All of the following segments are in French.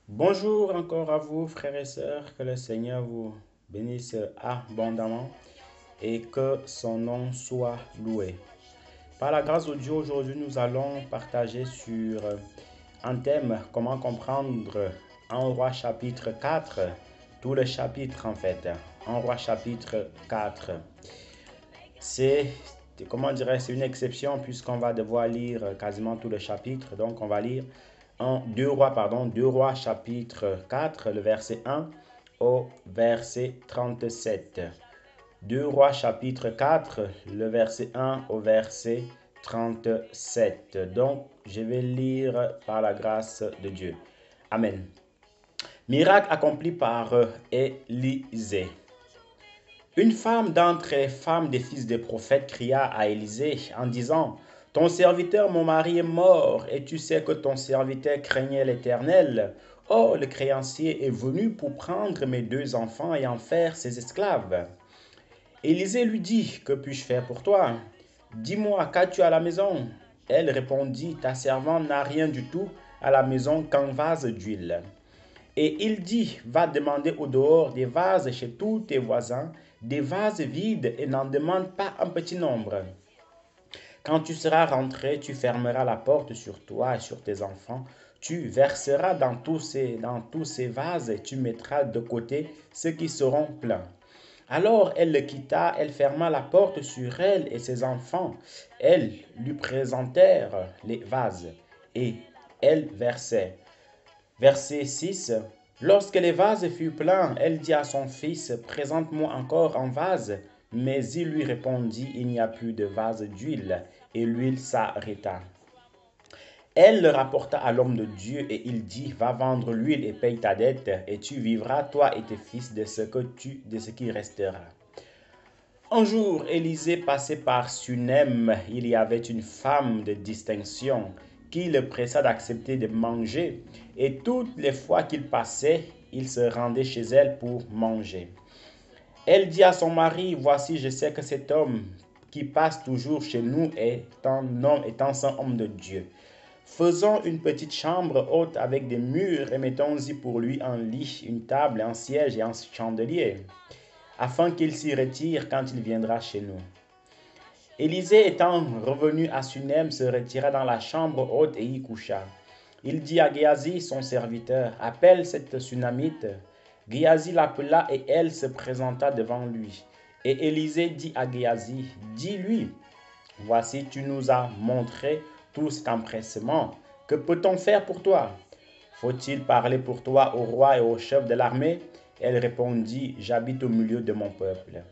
Bonjour encore à vous, frères et sœurs, que le Seigneur vous bénisse abondamment et que son nom soit loué. Par la grâce de Dieu, aujourd'hui, nous allons partager sur un thème, comment comprendre un roi chapitre 4, tout le chapitre en fait, un roi chapitre 4. C'est, comment dirais c'est une exception puisqu'on va devoir lire quasiment tout le chapitre, donc on va lire 2 Rois chapitre 4, le verset 1 au verset 37. 2 Rois chapitre 4, le verset 1 au verset 37. Donc, je vais lire par la grâce de Dieu. Amen. Miracle accompli par Élisée. Une femme d'entre les femmes des fils des prophètes cria à Élisée en disant, ton serviteur, mon mari, est mort, et tu sais que ton serviteur craignait l'Éternel. Or, le créancier est venu pour prendre mes 2 enfants et en faire ses esclaves. Élisée lui dit, que puis-je faire pour toi? Dis-moi, qu'as-tu à la maison? Elle répondit, ta servante n'a rien du tout à la maison qu'un vase d'huile. Et il dit, va demander au dehors des vases chez tous tes voisins, des vases vides, et n'en demande pas un petit nombre. Quand tu seras rentré, tu fermeras la porte sur toi et sur tes enfants. Tu verseras dans tous ces vases et tu mettras de côté ceux qui seront pleins. Alors elle le quitta, elle ferma la porte sur elle et ses enfants. Elles lui présentèrent les vases et elle versait. Verset 6. Lorsque les vases furent pleins, elle dit à son fils, présente-moi encore un vase. Mais il lui répondit, il n'y a plus de vase d'huile. Et l'huile s'arrêta. Elle le rapporta à l'homme de Dieu et il dit, va vendre l'huile et paye ta dette, et tu vivras, toi et tes fils, de ce qui restera. Un jour, Élisée passait par Sunem. Il y avait une femme de distinction qui le pressa d'accepter de manger, et toutes les fois qu'il passait, il se rendait chez elle pour manger. Elle dit à son mari, voici, je sais que cet homme qui passe toujours chez nous est un homme de Dieu. Faisons une petite chambre haute avec des murs et mettons-y pour lui un lit, une table, un siège et un chandelier, afin qu'il s'y retire quand il viendra chez nous. Élisée étant revenu à Sunem, se retira dans la chambre haute et y coucha. Il dit à Géasi, son serviteur, appelle cette Sunamite. Géasi l'appela et elle se présenta devant lui. Et Élisée dit à Géasi, dis-lui, voici tu nous as montré tout cet empressement. Que peut-on faire pour toi? Faut-il parler pour toi au roi et au chef de l'armée? Elle répondit, j'habite au milieu de mon peuple.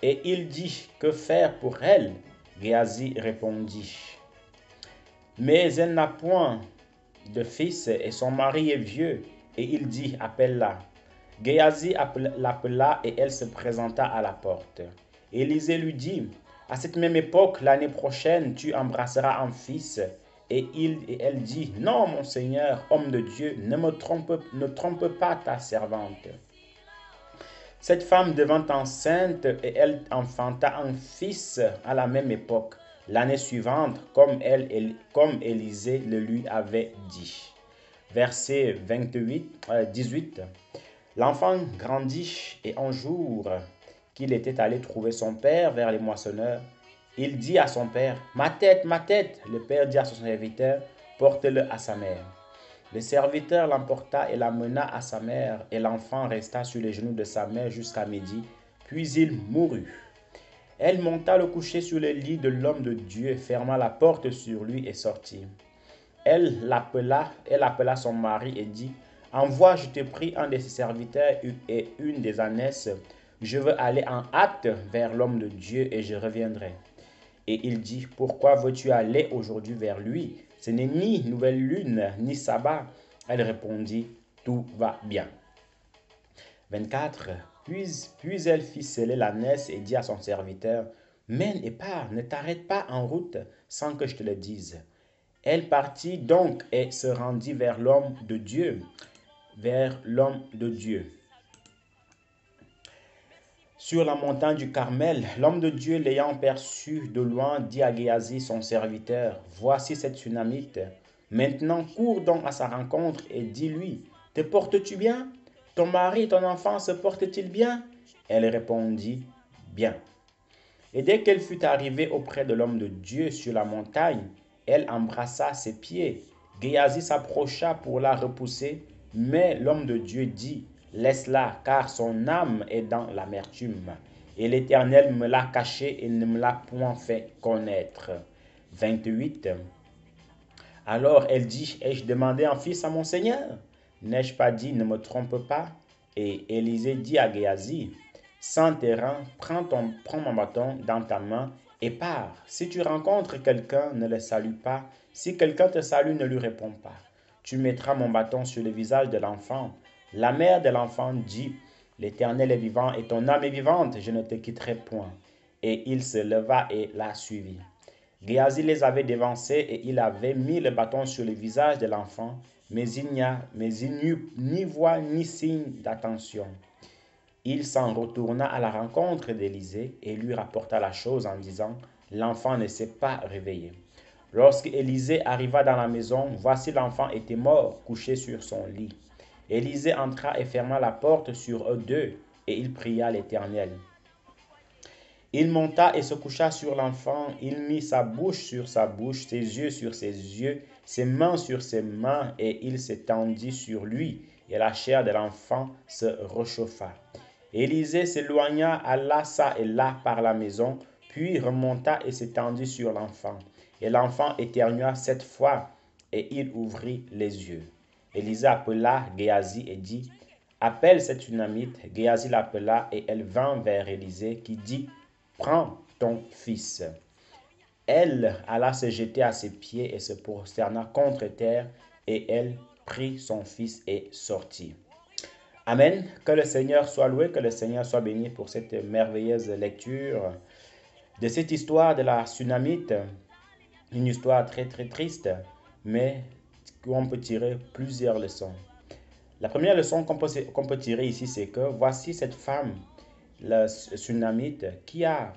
Et il dit, que faire pour elle? Géasi répondit, mais elle n'a point de fils et son mari est vieux. Et il dit, appelle-la. Géasi l'appela et elle se présenta à la porte. Élisée lui dit, à cette même époque, l'année prochaine, tu embrasseras un fils. Et elle dit, non, mon Seigneur, homme de Dieu, ne trompe pas ta servante. Cette femme devint enceinte et elle enfanta un fils à la même époque, l'année suivante, comme Élisée le lui avait dit. Verset 18. L'enfant grandit et un jour qu'il était allé trouver son père vers les moissonneurs, il dit à son père, ma tête. Le père dit à son serviteur, porte-le à sa mère. Le serviteur l'emporta et l'amena à sa mère, et l'enfant resta sur les genoux de sa mère jusqu'à midi, puis il mourut. Elle monta le coucher sur le lit de l'homme de Dieu, ferma la porte sur lui et sortit. Elle appela son mari et dit, envoie, je te prie, un de ses serviteurs et une des ânesses. Je veux aller en hâte vers l'homme de Dieu et je reviendrai. Et il dit, pourquoi veux-tu aller aujourd'hui vers lui? Ce n'est ni nouvelle lune, ni sabbat. Elle répondit, tout va bien. 24. Puis elle fit sceller l'ânesse et dit à son serviteur, mène et pars, ne t'arrête pas en route sans que je te le dise. Elle partit donc et se rendit vers l'homme de Dieu, vers l'homme de Dieu. Sur la montagne du Carmel, l'homme de Dieu, l'ayant perçu de loin, dit à Géasi, son serviteur, voici cette Sunamite. Maintenant, cours donc à sa rencontre et dis-lui, te portes-tu bien? Ton mari et ton enfant se portent-ils bien? Elle répondit, bien. Et dès qu'elle fut arrivée auprès de l'homme de Dieu sur la montagne, elle embrassa ses pieds. Géasi s'approcha pour la repousser, mais l'homme de Dieu dit, laisse-la, car son âme est dans l'amertume. Et l'Éternel me l'a cachée et ne me l'a point fait connaître. 28. Alors elle dit, ai-je demandé un fils à mon Seigneur? N'ai-je pas dit, ne me trompe pas? Et Élisée dit à Géasi, sans terrain, prends mon bâton dans ta main et pars. Si tu rencontres quelqu'un, ne le salue pas. Si quelqu'un te salue, ne lui réponds pas. Tu mettras mon bâton sur le visage de l'enfant. La mère de l'enfant dit, l'Éternel est vivant et ton âme est vivante, je ne te quitterai point. Et il se leva et la suivit. Géasi les avait devancés et il avait mis le bâton sur le visage de l'enfant, mais il n'eut ni voix ni signe d'attention. Il s'en retourna à la rencontre d'Élisée et lui rapporta la chose en disant, l'enfant ne s'est pas réveillé. Lorsque Élisée arriva dans la maison, voici l'enfant était mort, couché sur son lit. Élisée entra et ferma la porte sur eux deux, et il pria l'Éternel. Il monta et se coucha sur l'enfant, il mit sa bouche sur sa bouche, ses yeux sur ses yeux, ses mains sur ses mains, et il s'étendit sur lui, et la chair de l'enfant se réchauffa. Élisée s'éloigna, alla çà et là par la maison, puis remonta et s'étendit sur l'enfant. Et l'enfant éternua 7 fois, et il ouvrit les yeux. Élisée appela Géasi et dit, appelle cette Sunamite. Géasi l'appela, et elle vint vers Élisée, qui dit, prends ton fils. Elle alla se jeter à ses pieds et se prosterna contre terre, et elle prit son fils et sortit. Amen. Que le Seigneur soit loué, que le Seigneur soit béni pour cette merveilleuse lecture de cette histoire de la Sunamite. Une histoire très très triste, mais où on peut tirer plusieurs leçons. La première leçon qu'on peut tirer ici, c'est que voici cette femme, la Sunamite, qui a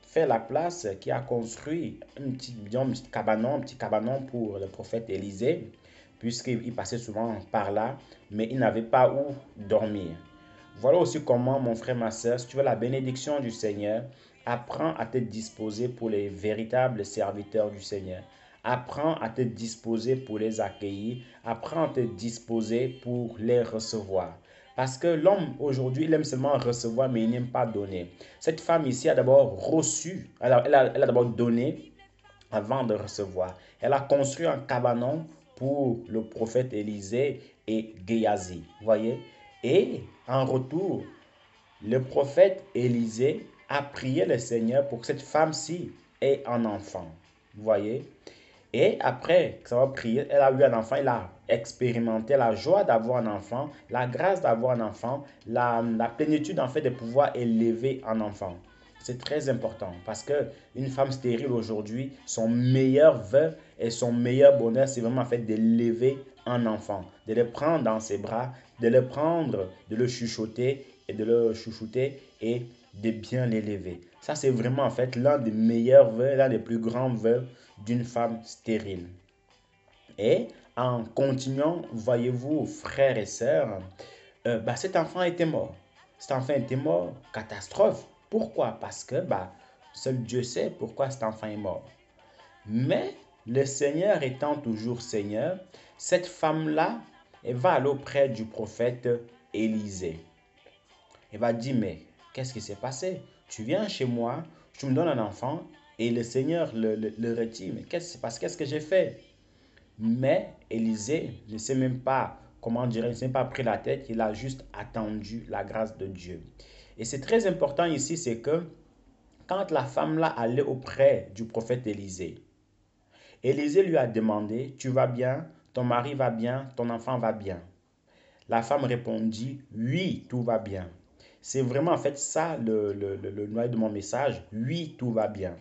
fait la place, qui a construit un petit cabanon pour le prophète Élisée, puisqu'il passait souvent par là, mais il n'avait pas où dormir. Voilà aussi comment, mon frère, ma soeur, si tu veux la bénédiction du Seigneur, apprends à te disposer pour les véritables serviteurs du Seigneur. Apprends à te disposer pour les accueillir. Apprends à te disposer pour les recevoir. Parce que l'homme, aujourd'hui, il aime seulement recevoir, mais il n'aime pas donner. Cette femme ici a d'abord reçu, elle a d'abord donné avant de recevoir. Elle a construit un cabanon pour le prophète Élisée et Géasi. Vous voyez? Et en retour, le prophète Élisée a prié le Seigneur pour que cette femme-ci ait un enfant. Vous voyez? Et après que ça va prier, elle a eu un enfant, elle a expérimenté la joie d'avoir un enfant, la grâce d'avoir un enfant, la plénitude en fait de pouvoir élever un enfant. C'est très important parce que une femme stérile aujourd'hui, son meilleur vœu et son meilleur bonheur, c'est vraiment en fait d'élever un enfant, de le prendre dans ses bras, de le prendre, de le chuchoter et de le chouchouter et de bien l'élever. Ça, c'est vraiment en fait l'un des meilleurs vœux, l'un des plus grands vœux d'une femme stérile. Et en continuant, voyez-vous, frères et sœurs, cet enfant était mort. Cet enfant était mort, catastrophe. Pourquoi? Parce que seul Dieu sait pourquoi cet enfant est mort. Mais le Seigneur étant toujours Seigneur, cette femme-là, elle va aller auprès du prophète Élisée. Elle va dire, mais qu'est-ce qui s'est passé? Tu viens chez moi, tu me donnes un enfant et le Seigneur le retire. Mais qu'est-ce qui s'est passé? Qu'est-ce que j'ai fait? Mais Élisée ne sait même pas, comment dire, il ne s'est pas pris la tête, il a juste attendu la grâce de Dieu. Et c'est très important ici, c'est que quand la femme-là allait auprès du prophète Élisée, Élisée lui a demandé, tu vas bien, ton mari va bien, ton enfant va bien. La femme répondit, oui, tout va bien. C'est vraiment en fait ça le noyau de mon message, oui, tout va bien.